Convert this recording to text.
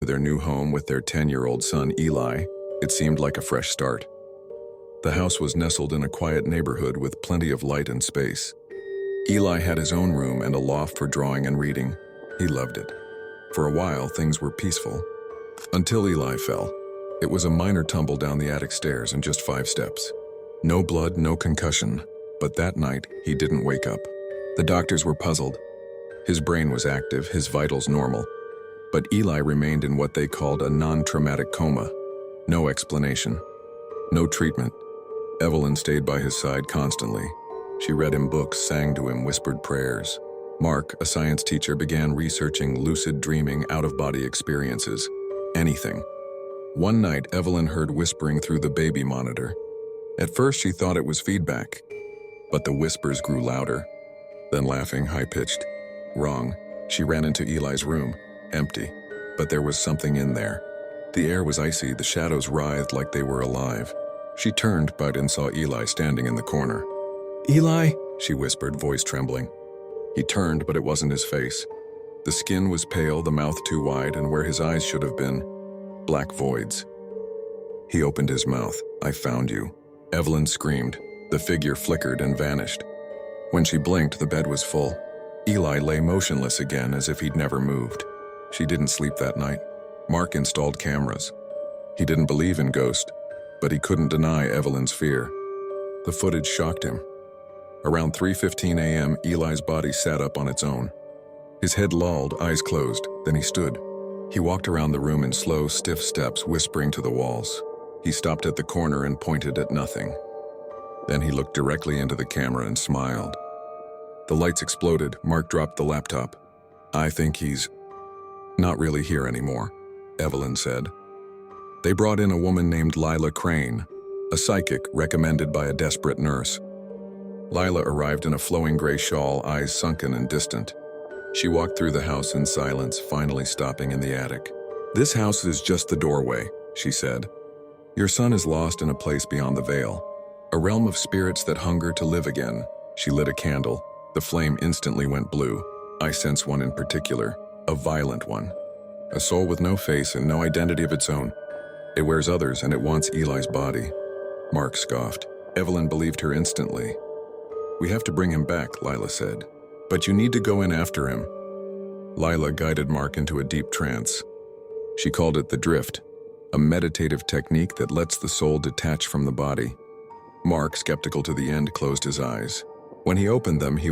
their new home with their 10-year-old son, Eli, it seemed like a fresh start. The house was nestled in a quiet neighborhood with plenty of light and space. Eli had his own room and a loft for drawing and reading. He loved it. For a while, things were peaceful. Until Eli fell. It was a minor tumble down the attic stairs and just 5 steps. No blood, no concussion. But that night, he didn't wake up. The doctors were puzzled. His brain was active, his vitals normal. But Eli remained in what they called a non-traumatic coma. No explanation. No treatment. Evelyn stayed by his side constantly. She read him books, sang to him, whispered prayers. Mark, a science teacher, began researching lucid dreaming, out-of-body experiences. Anything. One night, Evelyn heard whispering through the baby monitor. At first, she thought it was feedback. But the whispers grew louder. Then laughing, high-pitched. Wrong. She ran into Eli's room. Empty. But there was something in there. The air was icy, the shadows writhed like they were alive. She turned, but saw Eli standing in the corner. "Eli," she whispered, voice trembling. He turned, but it wasn't his face. The skin was pale, the mouth too wide, and where his eyes should have been, black voids. He opened his mouth. "I found you." Evelyn screamed. The figure flickered and vanished. When she blinked, the bed was full. Eli lay motionless again, as if he'd never moved. She didn't sleep that night. Mark installed cameras. He didn't believe in ghosts, but he couldn't deny Evelyn's fear. The footage shocked him. Around 3:15 a.m., Eli's body sat up on its own. His head lolled, eyes closed, then he stood. He walked around the room in slow, stiff steps, whispering to the walls. He stopped at the corner and pointed at nothing. Then he looked directly into the camera and smiled. The lights exploded. Mark dropped the laptop. "I think he's not really here anymore," Evelyn said. They brought in a woman named Lila Crane, a psychic recommended by a desperate nurse. Lila arrived in a flowing gray shawl, eyes sunken and distant. She walked through the house in silence, finally stopping in the attic. "This house is just the doorway," she said. "Your son is lost in a place beyond the veil, a realm of spirits that hunger to live again." She lit a candle. The flame instantly went blue. "I sense one in particular, a violent one. A soul with no face and no identity of its own. It wears others and it wants Eli's body." Mark scoffed. Evelyn believed her instantly. "We have to bring him back," Lila said. "But you need to go in after him." Lila guided Mark into a deep trance. She called it the drift, a meditative technique that lets the soul detach from the body. Mark, skeptical to the end, closed his eyes. When he opened them, he